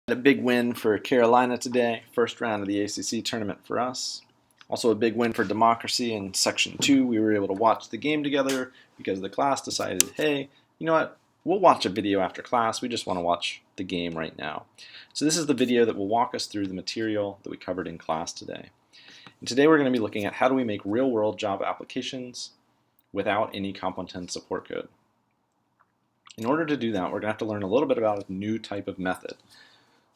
A big win for Carolina today, first round of the ACC tournament for us. Also a big win for democracy in Section 2. We were able to watch the game together because the class decided, hey, you know what, we'll watch a video after class. We just want to watch the game right now. So this is the video that will walk us through the material that we covered in class today. And today we're going to be looking at how do we make real-world Java applications without any competent support code. In order to do that, we're going to have to learn a little bit about a new type of method.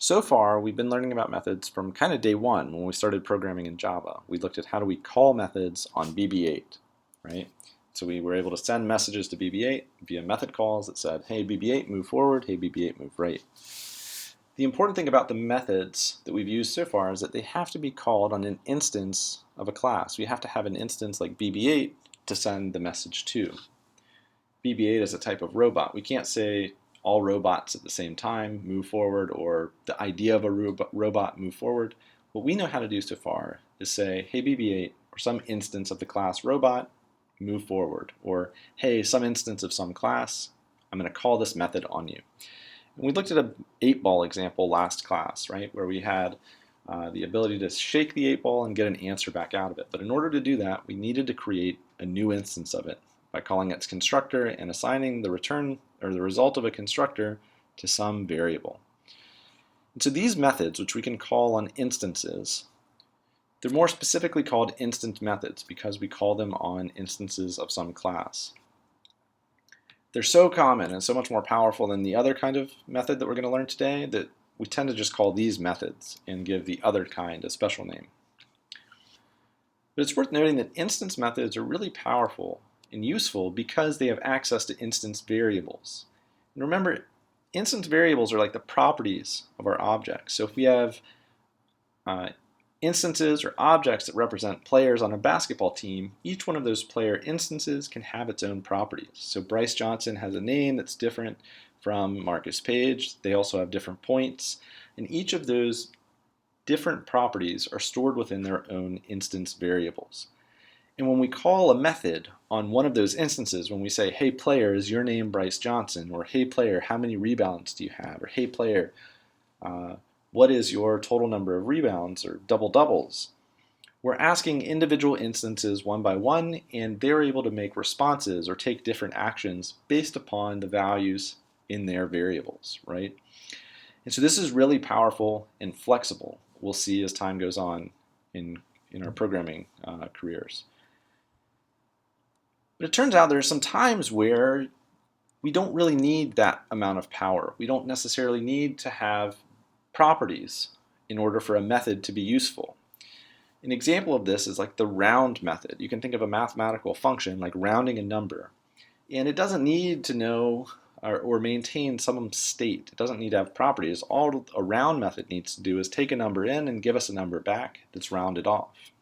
So far, we've been learning about methods from kind of day one when we started programming in Java. We looked at how do we call methods on BB8, right? So we were able to send messages to BB8 via method calls that said, hey BB8, move forward, hey BB8, move right. The important thing about the methods that we've used so far is that they have to be called on an instance of a class. We have to have an instance like BB8 to send the message to. BB8 is a type of robot. We can't say all robots at the same time move forward, or the idea of a robot move forward. What we know how to do so far is say, hey BB8, or some instance of the class robot, move forward, or hey, some instance of some class, I'm going to call this method on you. And we looked at an 8-ball example last class, right, where we had the ability to shake the 8-ball and get an answer back out of it. But in order to do that, we needed to create a new instance of it by calling its constructor and assigning the return or the result of a constructor to some variable. And so these methods, which we can call on instances, they're more specifically called instance methods because we call them on instances of some class. They're so common and so much more powerful than the other kind of method that we're going to learn today that we tend to just call these methods and give the other kind a special name. But it's worth noting that instance methods are really powerful and useful because they have access to instance variables. And remember, instance variables are like the properties of our objects. So if we have instances or objects that represent players on a basketball team, each one of those player instances can have its own properties. So Bryce Johnson has a name that's different from Marcus Page. They also have different points. And each of those different properties are stored within their own instance variables. And when we call a method on one of those instances, when we say, hey player, is your name Bryce Johnson? Or hey player, how many rebounds do you have? Or hey player, what is your total number of rebounds or double-doubles? We're asking individual instances one by one, and they're able to make responses or take different actions based upon the values in their variables, right? And so this is really powerful and flexible. We'll see as time goes on in our programming careers. But it turns out there are some times where we don't really need that amount of power. We don't necessarily need to have properties in order for a method to be useful. An example of this is like the round method. You can think of a mathematical function like rounding a number, and it doesn't need to know or maintain some state. It doesn't need to have properties. All a round method needs to do is take a number in and give us a number back that's rounded off.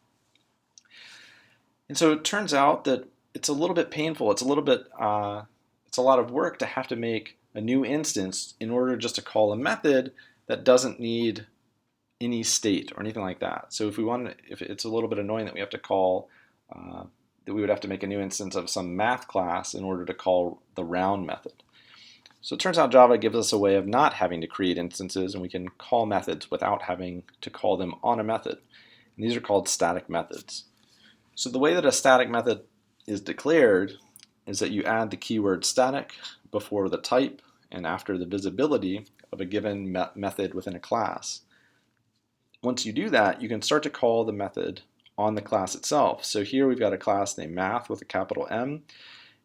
And so it turns out that it's a little bit painful. It's a little bit, it's a lot of work to have to make a new instance in order just to call a method that doesn't need any state or anything like that. So if it's a little bit annoying that we have to call, that we would have to make a new instance of some math class in order to call the round method. So it turns out Java gives us a way of not having to create instances, and we can call methods without having to call them on a method. And these are called static methods. So the way that a static method is declared is that you add the keyword static before the type and after the visibility of a given method within a class. Once you do that, you can start to call the method on the class itself. So here we've got a class named math with a capital M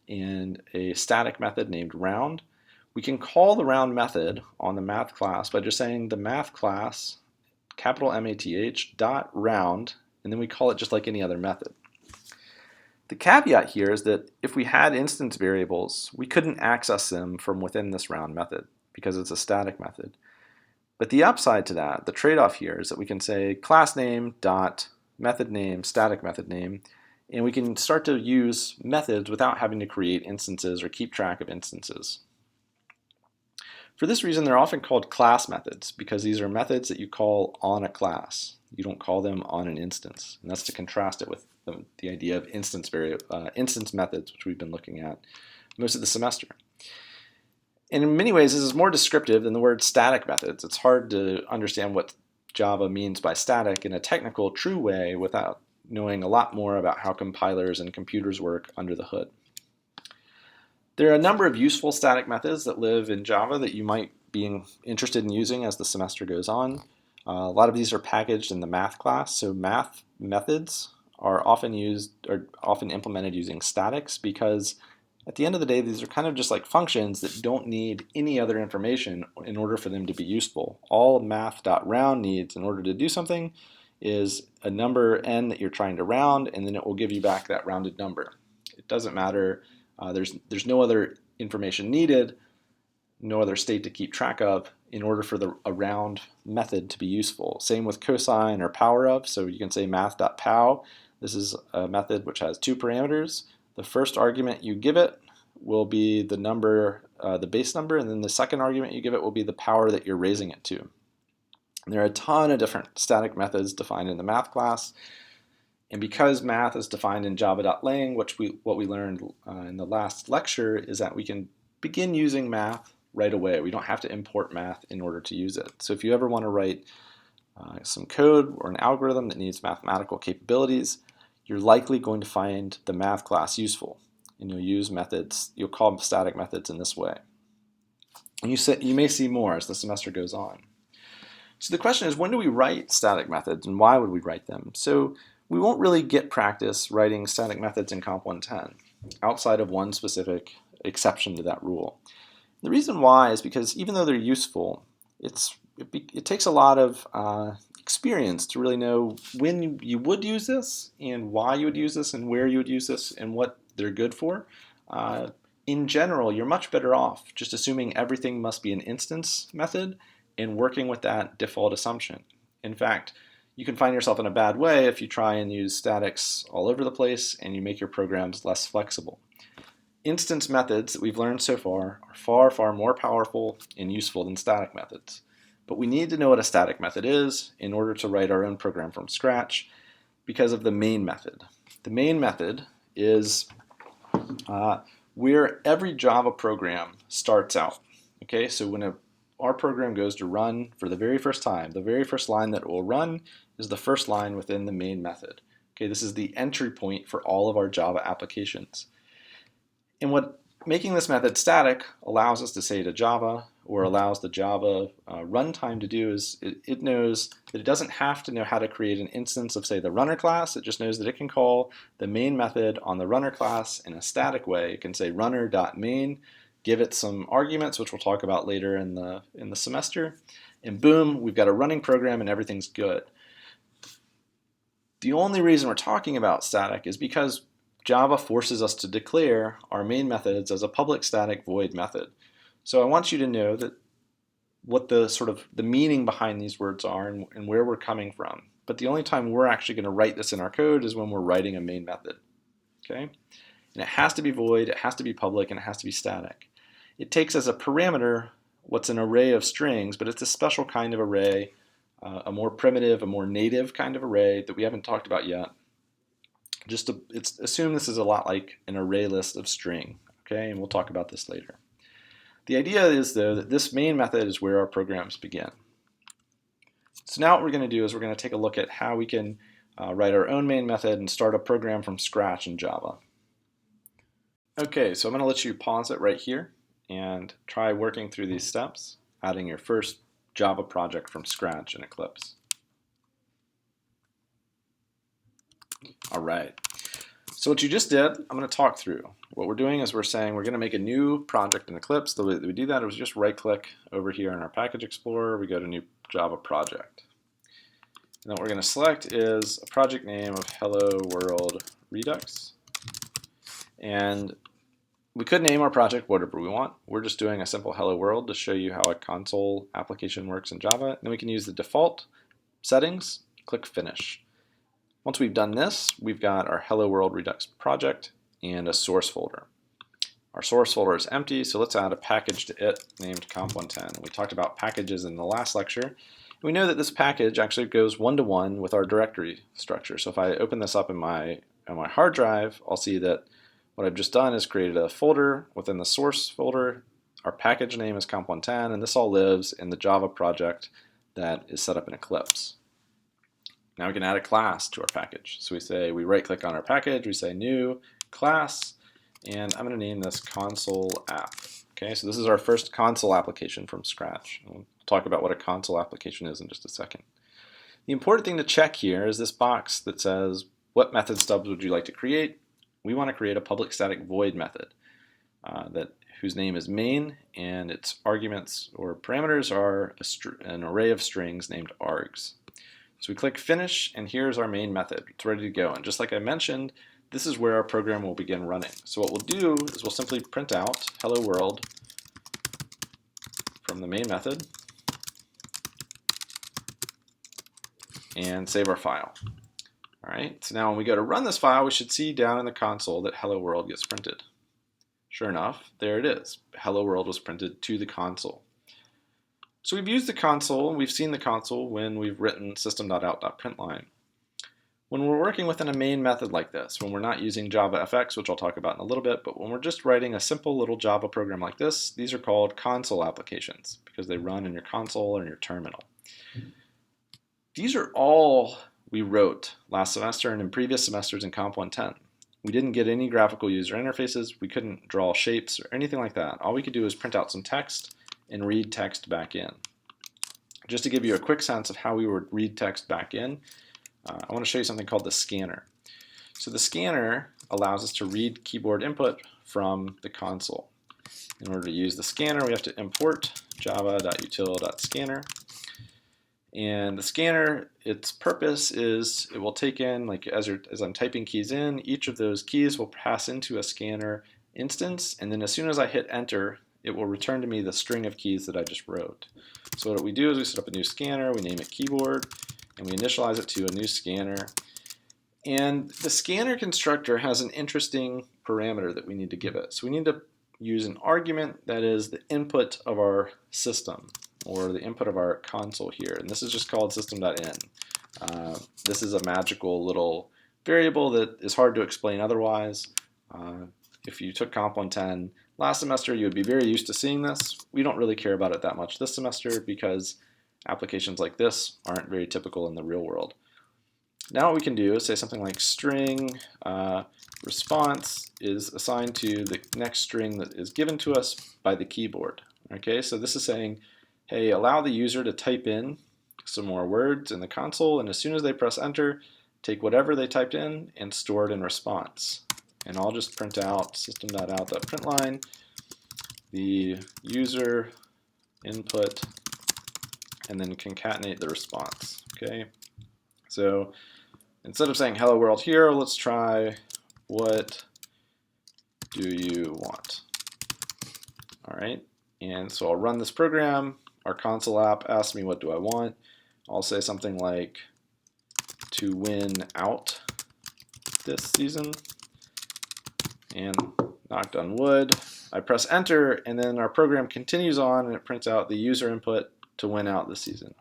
and a static method named round. We can call the round method on the math class by just saying the math class, capital M-A-T-H, dot round, and then we call it just like any other method. The caveat here is that if we had instance variables, we couldn't access them from within this round method because it's a static method. But the upside to that, the trade-off here, is that we can say class name dot method name, static method name, and we can start to use methods without having to create instances or keep track of instances. For this reason, they're often called class methods because these are methods that you call on a class. You don't call them on an instance, and that's to contrast it with the idea of instance methods, which we've been looking at most of the semester. And in many ways, this is more descriptive than the word static methods. It's hard to understand what Java means by static in a technical, true way without knowing a lot more about how compilers and computers work under the hood. There are a number of useful static methods that live in Java that you might be interested in using as the semester goes on. A lot of these are packaged in the math class, so math methods are often implemented using statics because at the end of the day, these are kind of just like functions that don't need any other information in order for them to be useful. All math.round needs in order to do something is a number n that you're trying to round, and then it will give you back that rounded number. It doesn't matter. There's no other information needed, no other state to keep track of in order for a round method to be useful. Same with cosine or power of. So you can say math.pow. This is a method which has two parameters. The first argument you give it will be the number, the base number, and then the second argument you give it will be the power that you're raising it to. And there are a ton of different static methods defined in the math class. And because math is defined in java.lang, what we learned in the last lecture is that we can begin using math right away. We don't have to import math in order to use it. So if you ever want to write some code or an algorithm that needs mathematical capabilities, you're likely going to find the math class useful. And you'll use methods, you'll call them static methods in this way. And you may see more as the semester goes on. So the question is, when do we write static methods and why would we write them? So we won't really get practice writing static methods in Comp 110 outside of one specific exception to that rule. The reason why is because even though they're useful, it takes a lot of experience to really know when you would use this and why you would use this and where you would use this and what they're good for. In general, you're much better off just assuming everything must be an instance method and working with that default assumption. In fact, you can find yourself in a bad way if you try and use statics all over the place and you make your programs less flexible. Instance methods that we've learned so far are far, far more powerful and useful than static methods. But we need to know what a static method is in order to write our own program from scratch because of the main method. The main method is where every Java program starts out. Okay, so when our program goes to run for the very first time, the very first line that it will run is the first line within the main method. Okay, this is the entry point for all of our Java applications. And what making this method static allows us to say to Java, or allows the Java runtime to do, is it knows that it doesn't have to know how to create an instance of, say, the runner class. It just knows that it can call the main method on the runner class in a static way. It can say runner.main, give it some arguments, which we'll talk about later in the semester, and boom, we've got a running program and everything's good. The only reason we're talking about static is because Java forces us to declare our main methods as a public static void method. So I want you to know that what the meaning behind these words are and where we're coming from. But the only time we're actually going to write this in our code is when we're writing a main method. Okay? And it has to be void, it has to be public, and it has to be static. It takes as a parameter what's an array of strings, but it's a special kind of array, a more primitive, a more native kind of array that we haven't talked about yet. Assume this is a lot like an array list of string, okay? And we'll talk about this later. The idea is, though, that this main method is where our programs begin. So now what we're going to do is we're going to take a look at how we can write our own main method and start a program from scratch in Java. Okay, so I'm going to let you pause it right here and try working through these steps, adding your first Java project from scratch in Eclipse. All right, so what you just did, I'm going to talk through. What we're doing is we're saying we're going to make a new project in Eclipse. The way that we do that is just right-click over here in our Package Explorer. We go to New Java Project. And then what we're going to select is a project name of Hello World Redux. And we could name our project whatever we want. We're just doing a simple Hello World to show you how a console application works in Java. And then we can use the default settings, click Finish. Once we've done this, we've got our Hello World Redux project and a source folder. Our source folder is empty, so let's add a package to it named Comp110. We talked about packages in the last lecture. We know that this package actually goes one-to-one with our directory structure. So if I open this up on my hard drive, I'll see that what I've just done is created a folder within the source folder Our package name is comp110, and this all lives in the Java project that is set up in Eclipse. Now we can add a class to our package. So we right click on our package, we say new class, and I'm going to name this console app. Okay, so this is our first console application from scratch. We'll talk about what a console application is in just a second. The important thing to check here is this box that says, what method stubs would you like to create? We want to create a public static void method whose name is main, and its arguments or parameters are an array of strings named args. So we click finish, and here's our main method. It's ready to go. And just like I mentioned, this is where our program will begin running. So what we'll do is we'll simply print out hello world from the main method and save our file. All right, so now when we go to run this file, we should see down in the console that hello world gets printed. Sure enough, there it is. Hello world was printed to the console. So we've used the console, and we've seen the console when we've written system.out.println. When we're working within a main method like this, when we're not using JavaFX, which I'll talk about in a little bit, but when we're just writing a simple little Java program like this, these are called console applications because they run in your console or in your terminal. These are all we wrote last semester and in previous semesters in Comp 110. We didn't get any graphical user interfaces, we couldn't draw shapes or anything like that. All we could do is print out some text and read text back in. Just to give you a quick sense of how we would read text back in, I want to show you something called the scanner. So the scanner allows us to read keyboard input from the console. In order to use the scanner, we have to import java.util.scanner. And the scanner, its purpose is it will take in, like as I'm typing keys in, each of those keys will pass into a scanner instance, and then as soon as I hit enter, it will return to me the string of keys that I just wrote. So what we do is we set up a new scanner, we name it keyboard, and we initialize it to a new scanner. And the scanner constructor has an interesting parameter that we need to give it. So we need to use an argument that is the input of our system, or the input of our console here. And this is just called system.in. This is a magical little variable that is hard to explain otherwise. If you took Comp 110 last semester, you would be very used to seeing this. We don't really care about it that much this semester because applications like this aren't very typical in the real world. Now what we can do is say something like string response is assigned to the next string that is given to us by the keyboard. Okay, so this is saying, hey, allow the user to type in some more words in the console, and as soon as they press enter, take whatever they typed in and store it in response. And I'll just print out system.out.println the user input and then concatenate the response. Okay, so instead of saying hello world here, let's try what do you want? All right, and so I'll run this program. Our console app asks me what do I want. I'll say something like to win out this season, and knocked on wood. I press enter, and then our program continues on, and it prints out the user input to win out this season.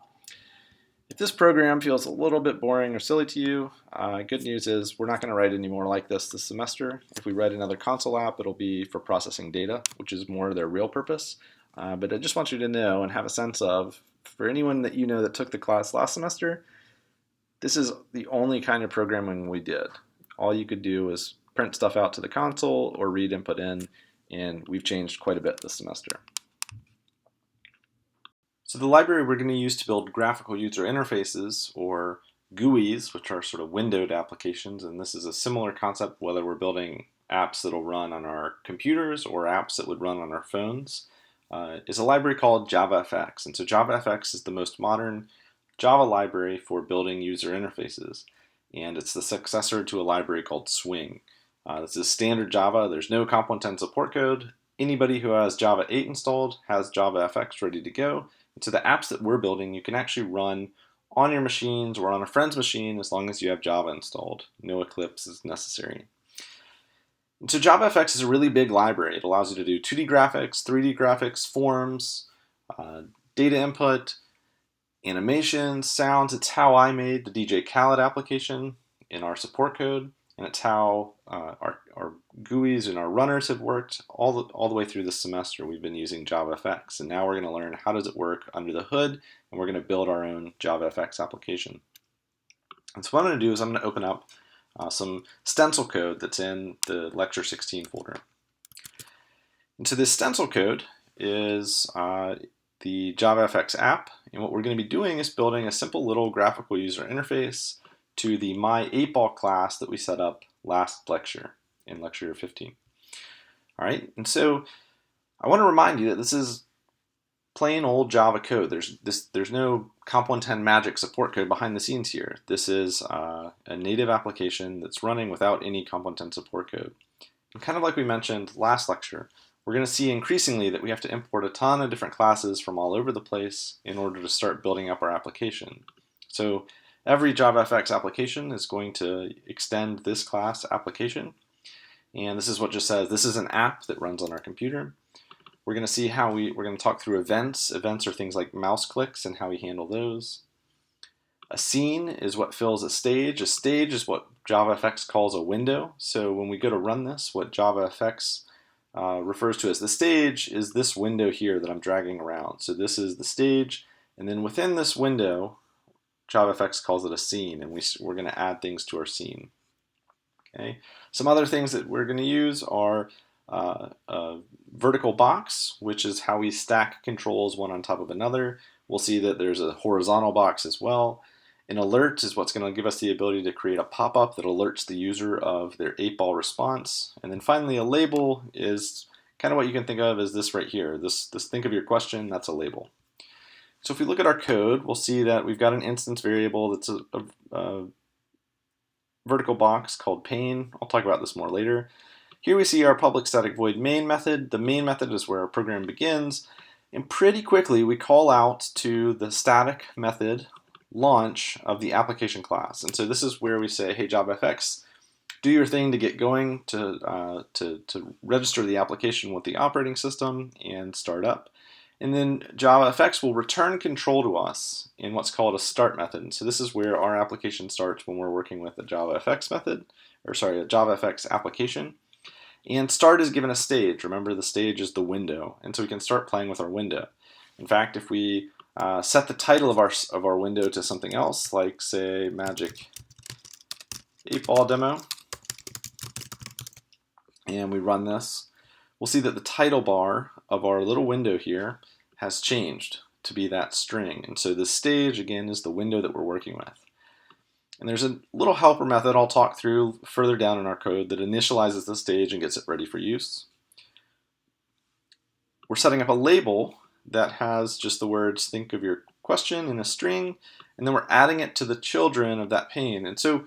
If this program feels a little bit boring or silly to you, good news is we're not going to write any more like this semester. If we write another console app, it'll be for processing data, which is more their real purpose. But I just want you to know and have a sense of, for anyone that you know that took the class last semester, this is the only kind of programming we did. All you could do is print stuff out to the console or read input in, and we've changed quite a bit this semester. So the library we're going to use to build graphical user interfaces, or GUIs, which are sort of windowed applications, and this is a similar concept whether we're building apps that'll run on our computers or apps that would run on our phones, is a library called JavaFX. And so JavaFX is the most modern Java library for building user interfaces, and it's the successor to a library called Swing. This is standard Java. There's no Comp 110 support code. Anybody who has Java 8 installed has JavaFX ready to go. And so the apps that we're building, you can actually run on your machines or on a friend's machine as long as you have Java installed. No Eclipse is necessary. And so JavaFX is a really big library. It allows you to do 2D graphics, 3D graphics, forms, data input, animations, sounds. It's how I made the DJ Khaled application in our support code, and it's how our GUIs and our runners have worked all the way through this semester. We've been using JavaFX, and now we're going to learn how does it work under the hood, and we're going to build our own JavaFX application. And so what I'm going to do is I'm going to open up some stencil code that's in the Lecture16 folder. And so this stencil code is the JavaFX app, and what we're going to be doing is building a simple little graphical user interface to the My8Ball class that we set up last lecture in Lecture 15. All right, and so I want to remind you that this is plain old Java code. There's no Comp 110 magic support code behind the scenes here. This is a native application that's running without any Comp 110 support code. And kind of like we mentioned last lecture, we're going to see increasingly that we have to import a ton of different classes from all over the place in order to start building up our application. So every JavaFX application is going to extend this class application. And this is what just says this is an app that runs on our computer. We're going to see how we're going to talk through events. Events are things like mouse clicks and how we handle those. A scene is what fills a stage. A stage is what JavaFX calls a window. So when we go to run this, what JavaFX refers to as the stage is this window here that I'm dragging around. So this is the stage, and then within this window, JavaFX calls it a scene, and we're going to add things to our scene. Okay. Some other things that we're going to use are a vertical box, which is how we stack controls one on top of another. We'll see that there's a horizontal box as well. An alert is what's going to give us the ability to create a pop-up that alerts the user of their 8-ball response. And then finally, a label is kind of what you can think of as this right here. This think of your question, that's a label. So if we look at our code, we'll see that we've got an instance variable that's a vertical box called pane. I'll talk about this more later. Here we see our public static void main method. The main method is where our program begins. And pretty quickly, we call out to the static method launch of the application class. And so this is where we say, hey, JavaFX, do your thing to get going, to register the application with the operating system and start up. And then JavaFX will return control to us in what's called a start method. And so this is where our application starts when we're working with a JavaFX method, or sorry, a JavaFX application. And start is given a stage. Remember, the stage is the window. And so we can start playing with our window. In fact, if we set the title of our window to something else, like say Magic 8-ball demo, and we run this, we'll see that the title bar of our little window here has changed to be that string. And so this stage, again, is the window that we're working with. And there's a little helper method I'll talk through further down in our code that initializes the stage and gets it ready for use. We're setting up a label that has just the words think of your question in a string, and then we're adding it to the children of that pane. And so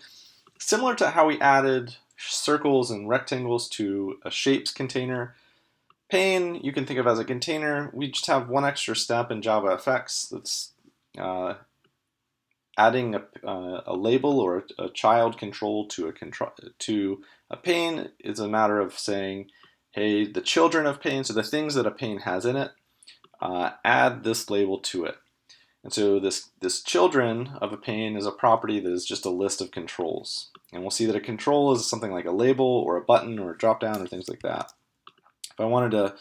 similar to how we added circles and rectangles to a shapes container, pane you can think of as a container. We just have one extra step in JavaFX that's adding a label or a child control to a pane is a matter of saying, hey, the children of pane, so the things that a pane has in it, add this label to it. And so this children of a pane is a property that is just a list of controls. And we'll see that a control is something like a label or a button or a drop-down or things like that. If I wanted to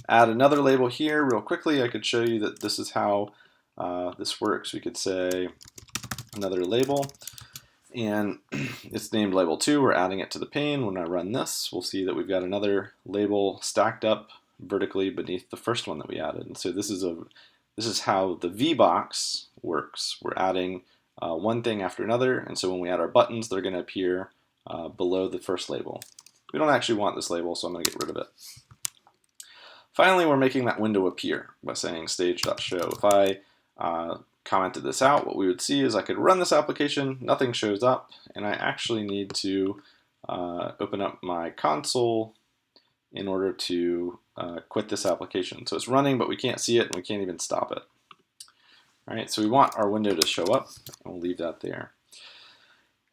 add another label here real quickly, I could show you that this is how this works. We could say another label, and it's named label 2. We're adding it to the pane. When I run this, we'll see that we've got another label stacked up vertically beneath the first one that we added. And so this is how the VBox works. We're adding one thing after another, and so when we add our buttons, they're going to appear below the first label. We don't actually want this label, so I'm going to get rid of it. Finally, we're making that window appear by saying stage.show. If I commented this out, what we would see is I could run this application, nothing shows up, and I actually need to open up my console in order to quit this application. So it's running, but we can't see it, and we can't even stop it. All right, so we want our window to show up, and we'll leave that there.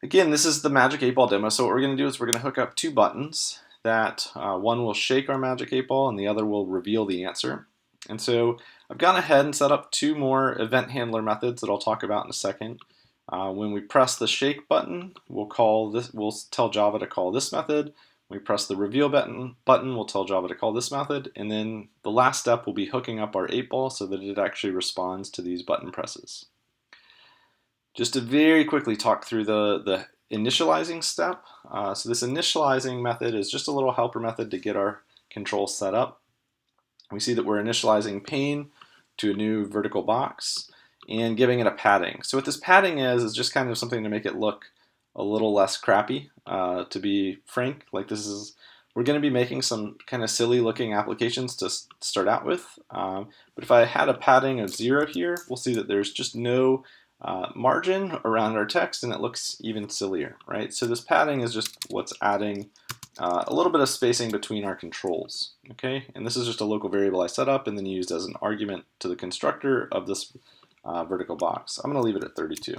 Again, this is the Magic 8-ball demo, so what we're going to do is we're going to hook up two buttons that one will shake our Magic 8-ball and the other will reveal the answer. And so I've gone ahead and set up two more event handler methods that I'll talk about in a second. When we press the shake button, we'll tell Java to call this method. We press the reveal button will tell Java to call this method, and then the last step will be hooking up our 8-ball so that it actually responds to these button presses. Just to very quickly talk through the initializing step. So this initializing method is just a little helper method to get our control set up. We see that we're initializing pane to a new vertical box and giving it a padding. So what this padding is just kind of something to make it look a little less crappy. To be frank, like we're going to be making some kind of silly looking applications to start out with. But if I had a padding of 0 here, we'll see that there's just no margin around our text, and it looks even sillier, right? So this padding is just what's adding a little bit of spacing between our controls, okay? And this is just a local variable I set up and then used as an argument to the constructor of this vertical box. I'm going to leave it at 32.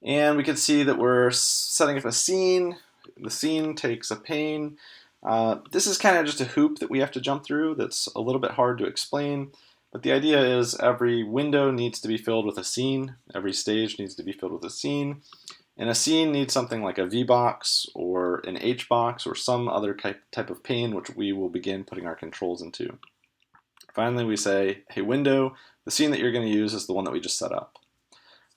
And we can see that we're setting up a scene. The scene takes a pane. This is kind of just a hoop that we have to jump through that's a little bit hard to explain. But the idea is every window needs to be filled with a scene. Every stage needs to be filled with a scene. And a scene needs something like a V-box or an H-box or some other type of pane which we will begin putting our controls into. Finally, we say, hey window, the scene that you're going to use is the one that we just set up.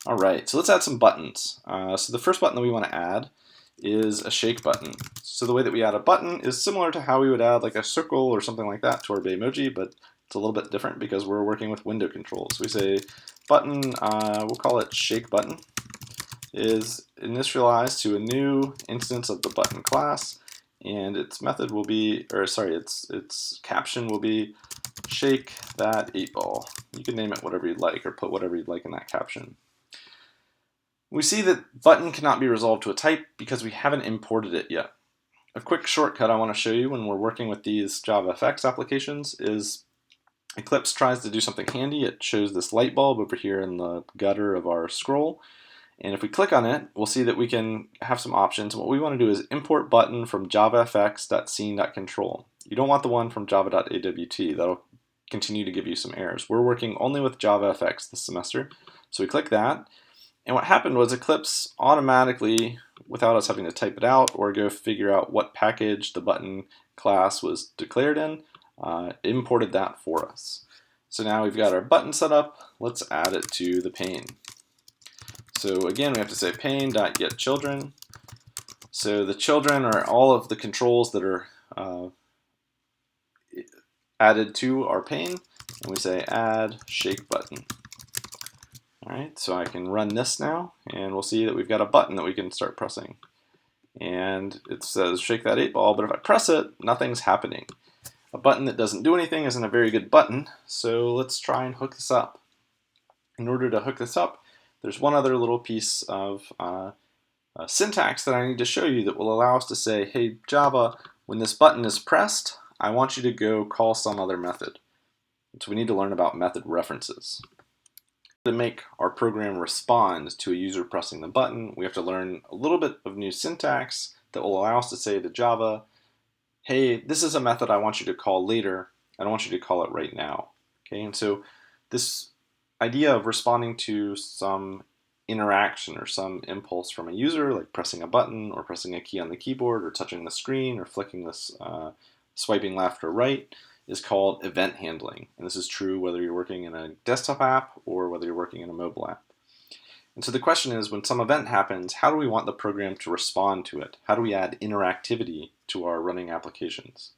All right, so let's add some buttons. So the first button that we want to add is a shake button. So the way that we add a button is similar to how we would add like a circle or something like that to our Baymoji, but it's a little bit different because we're working with window controls. We say button, we'll call it shake button, is initialized to a new instance of the button class, and its method will be, or sorry, its caption will be shake that 8-ball. You can name it whatever you'd like or put whatever you'd like in that caption. We see that button cannot be resolved to a type because we haven't imported it yet. A quick shortcut I want to show you when we're working with these JavaFX applications is Eclipse tries to do something handy. It shows this light bulb over here in the gutter of our scroll. And if we click on it, we'll see that we can have some options. What we want to do is import button from javafx.scene.control. You don't want the one from java.awt. That'll continue to give you some errors. We're working only with JavaFX this semester. So we click that. And what happened was Eclipse automatically, without us having to type it out or go figure out what package the button class was declared in, imported that for us. So now we've got our button set up. Let's add it to the pane. So again, we have to say pane.getChildren. So the children are all of the controls that are added to our pane, and we say add shake button. All right, so I can run this now, and we'll see that we've got a button that we can start pressing. And it says shake that 8-ball, but if I press it, nothing's happening. A button that doesn't do anything isn't a very good button, so let's try and hook this up. In order to hook this up, there's one other little piece of syntax that I need to show you that will allow us to say, hey Java, when this button is pressed, I want you to go call some other method. So we need to learn about method references. To make our program respond to a user pressing the button, we have to learn a little bit of new syntax that will allow us to say to Java, hey, this is a method I want you to call later. I don't want you to call it right now. Okay, and so this idea of responding to some interaction or some impulse from a user, like pressing a button or pressing a key on the keyboard or touching the screen or flicking this, swiping left or right, is called event handling. And this is true whether you're working in a desktop app or whether you're working in a mobile app. And so the question is, when some event happens, how do we want the program to respond to it? How do we add interactivity to our running applications?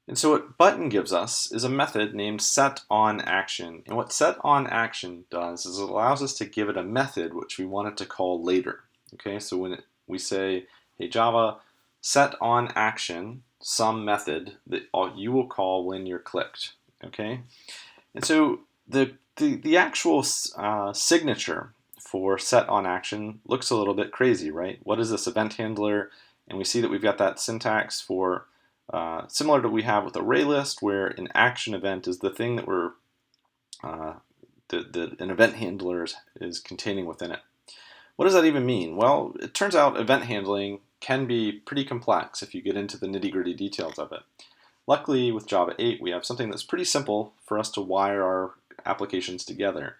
And so what button gives us is a method named setOnAction. And what setOnAction does is it allows us to give it a method which we want it to call later. Okay, so when we say, hey Java, setOnAction some method that you will call when you're clicked. Okay, and so the actual signature for setOnAction looks a little bit crazy, right? What is this event handler? And we see that we've got that syntax for similar to what we have with ArrayList, where an action event is the thing that we're an event handler is containing within it. What does that even mean? Well, it turns out event handling can be pretty complex if you get into the nitty-gritty details of it. Luckily, with Java 8, we have something that's pretty simple for us to wire our applications together.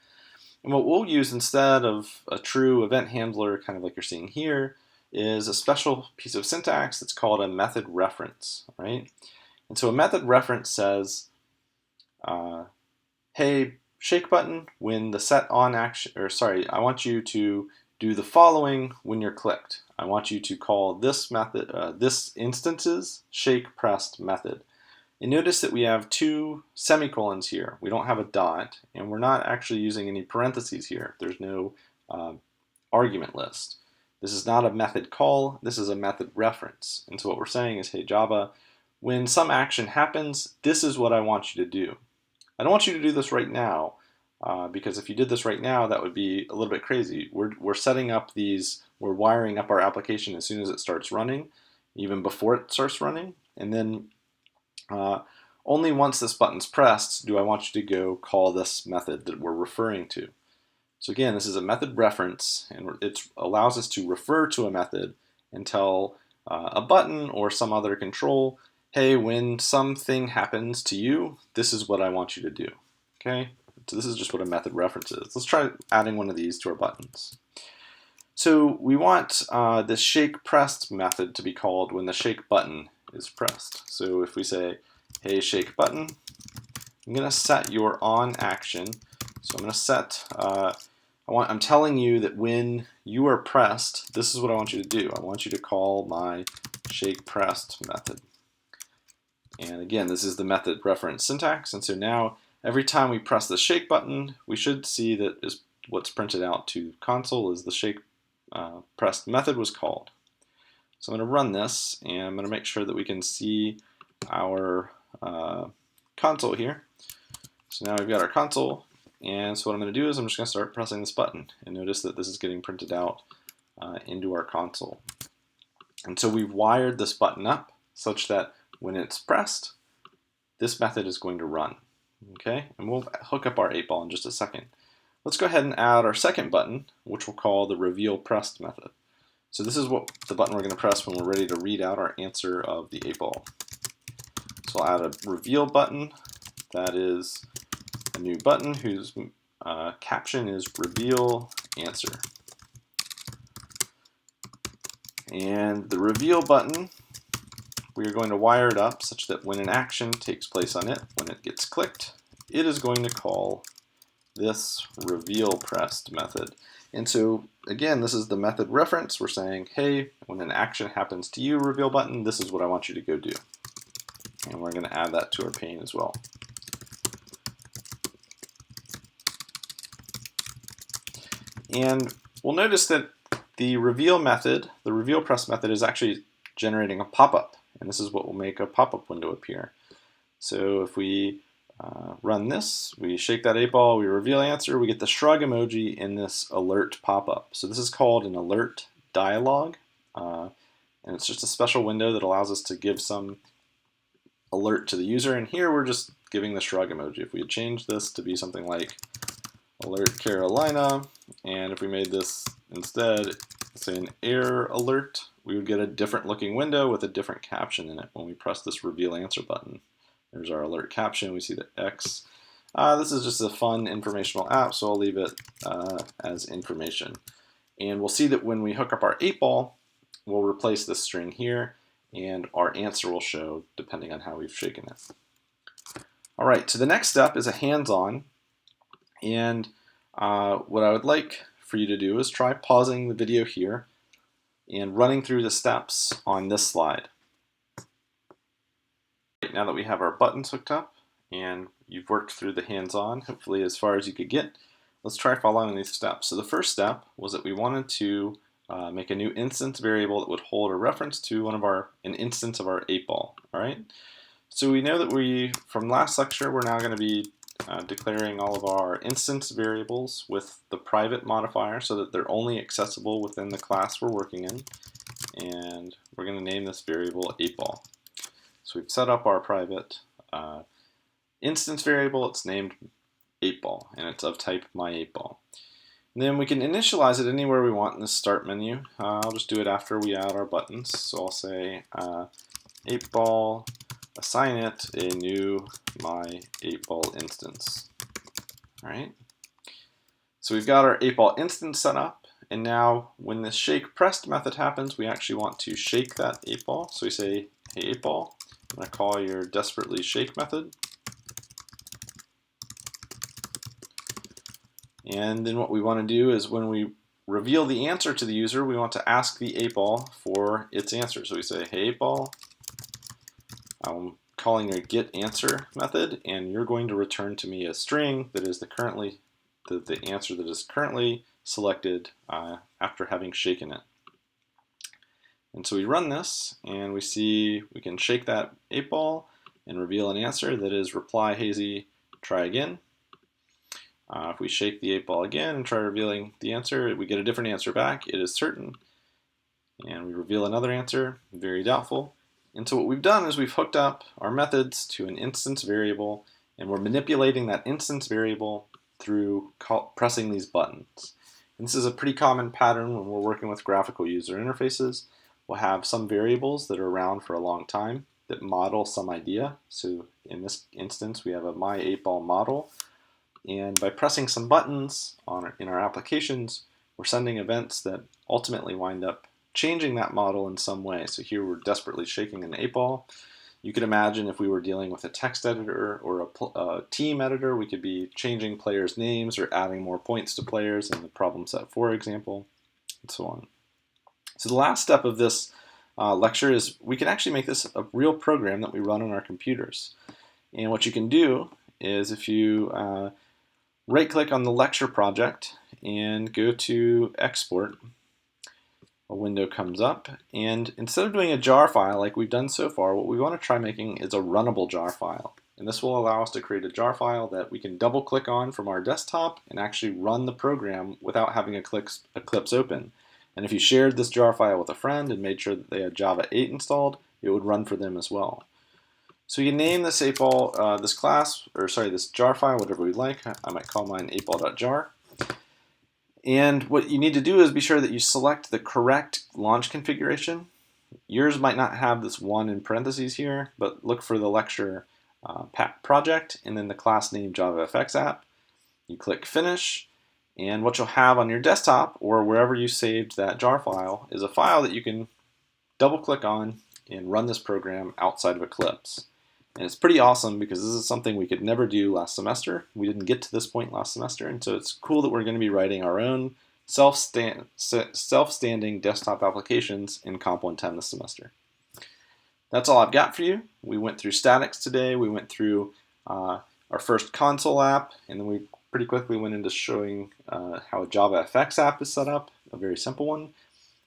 And what we'll use instead of a true event handler, kind of like you're seeing here, is a special piece of syntax that's called a method reference, right? And so a method reference says, hey, shake button when the setOnAction, or sorry, I want you to do the following when you're clicked. I want you to call this method, this instance's shake pressed method. And notice that we have two semicolons here. We don't have a dot, and we're not actually using any parentheses here. There's no argument list. This is not a method call, this is a method reference. And so what we're saying is, hey Java, when some action happens, this is what I want you to do. I don't want you to do this right now, because if you did this right now, that would be a little bit crazy. We're setting up these, we're wiring up our application as soon as it starts running, even before it starts running, and then only once this button's pressed do I want you to go call this method that we're referring to. So again, this is a method reference, and it allows us to refer to a method and tell a button or some other control, hey, when something happens to you, this is what I want you to do. Okay, so this is just what a method reference is. Let's try adding one of these to our buttons. So we want this shake pressed method to be called when the shake button is pressed. So if we say, hey, shake button, I'm going to set your on action. So I'm going to set, I'm telling you that when you are pressed, this is what I want you to do. I want you to call my shake pressed method. And again, this is the method reference syntax. And so now every time we press the shake button, we should see that is what's printed out to console is the shake pressed method was called. So I'm going to run this, and I'm going to make sure that we can see our console here. So now we've got our console, and so what I'm going to do is I'm just going to start pressing this button, and notice that this is getting printed out into our console. And so we've wired this button up such that when it's pressed, this method is going to run. Okay, and we'll hook up our 8-ball in just a second. Let's go ahead and add our second button, which we'll call the reveal pressed method. So this is what the button we're going to press when we're ready to read out our answer of the 8-ball. So I'll add a reveal button. That is a new button whose caption is reveal answer. And the reveal button, we are going to wire it up such that when an action takes place on it, when it gets clicked, it is going to call this reveal pressed method. And so again, this is the method reference. We're saying, hey, when an action happens to you, reveal button, this is what I want you to go do. And we're going to add that to our pane as well. And we'll notice that the reveal method, the reveal press method, is actually generating a pop-up. And this is what will make a pop-up window appear. So if we run this, we shake that 8-ball, we reveal answer, we get the shrug emoji in this alert pop-up. So this is called an alert dialog, and it's just a special window that allows us to give some alert to the user, and here we're just giving the shrug emoji. If we had changed this to be something like alert Carolina, and if we made this instead, say an error alert, we would get a different looking window with a different caption in it when we press this reveal answer button. There's our alert caption, we see the X. This is just a fun informational app, so I'll leave it as information. And we'll see that when we hook up our 8-ball, we'll replace this string here, and our answer will show depending on how we've shaken it. All right, so the next step is a hands-on, and what I would like for you to do is try pausing the video here and running through the steps on this slide. Now that we have our buttons hooked up and you've worked through the hands-on, hopefully as far as you could get, let's try following these steps. So the first step was that we wanted to make a new instance variable that would hold a reference to an instance of our 8-ball. All right. So we know that from last lecture, we're now going to be declaring all of our instance variables with the private modifier so that they're only accessible within the class we're working in. And we're going to name this variable 8-ball. So we've set up our private instance variable. It's named 8-ball, and it's of type my8ball. And then we can initialize it anywhere we want in the start menu. I'll just do it after we add our buttons. So I'll say 8-ball, assign it a new my8ball instance. All right. So we've got our 8-ball instance set up, And now when this shake pressed method happens, we actually want to shake that 8 ball. So we say, hey 8 ball, I'm going to call your desperately shake method. And then what we want to do is when we reveal the answer to the user, we want to ask the 8 ball for its answer. So we say, hey 8 ball, I'm calling a get answer method, and you're going to return to me a string that is the answer that is currently selected after having shaken it. And so we run this, and we see we can shake that 8 ball and reveal an answer that is reply hazy, try again. If we shake the 8 ball again and try revealing the answer, we get a different answer back. It is certain. And we reveal another answer, very doubtful. And so what we've done is we've hooked up our methods to an instance variable, and we're manipulating that instance variable through pressing these buttons. And this is a pretty common pattern when we're working with graphical user interfaces. We'll have some variables that are around for a long time that model some idea. So in this instance, we have a my 8 ball model. And by pressing some buttons in our applications, we're sending events that ultimately wind up changing that model in some way. So here we're desperately shaking an 8 ball. You could imagine if we were dealing with a text editor or a team editor, we could be changing players' names or adding more points to players in the problem set, for example, and so on. So the last step of this lecture is we can actually make this a real program that we run on our computers. And what you can do is if you right-click on the lecture project and go to export, a window comes up, and instead of doing a jar file like we've done so far, what we want to try making is a runnable jar file. And this will allow us to create a jar file that we can double-click on from our desktop and actually run the program without having Eclipse open. And if you shared this jar file with a friend and made sure that they had Java 8 installed, it would run for them as well. So you can name this 8 ball, this jar file, whatever we like. I might call mine 8ball.jar. And what you need to do is be sure that you select the correct launch configuration. Yours might not have this 1 in parentheses here, but look for the lecture project and then the class name JavaFX app. You click finish, and what you'll have on your desktop or wherever you saved that jar file is a file that you can double click on and run this program outside of Eclipse. And it's pretty awesome because this is something we could never do last semester. We didn't get to this point last semester, and so it's cool that we're going to be writing our own self-standing desktop applications in Comp 110 this semester. That's all I've got for you. We went through statics today. We went through our first console app, and then we pretty quickly went into showing how a JavaFX app is set up, a very simple one.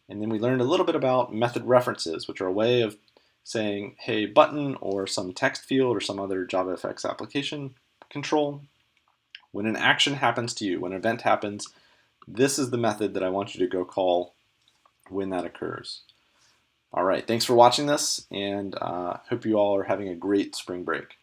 And then we learned a little bit about method references, which are a way of saying, hey, button, or some text field, or some other JavaFX application control. When an action happens to you, when an event happens, this is the method that I want you to go call when that occurs. All right, thanks for watching this, and hope you all are having a great spring break.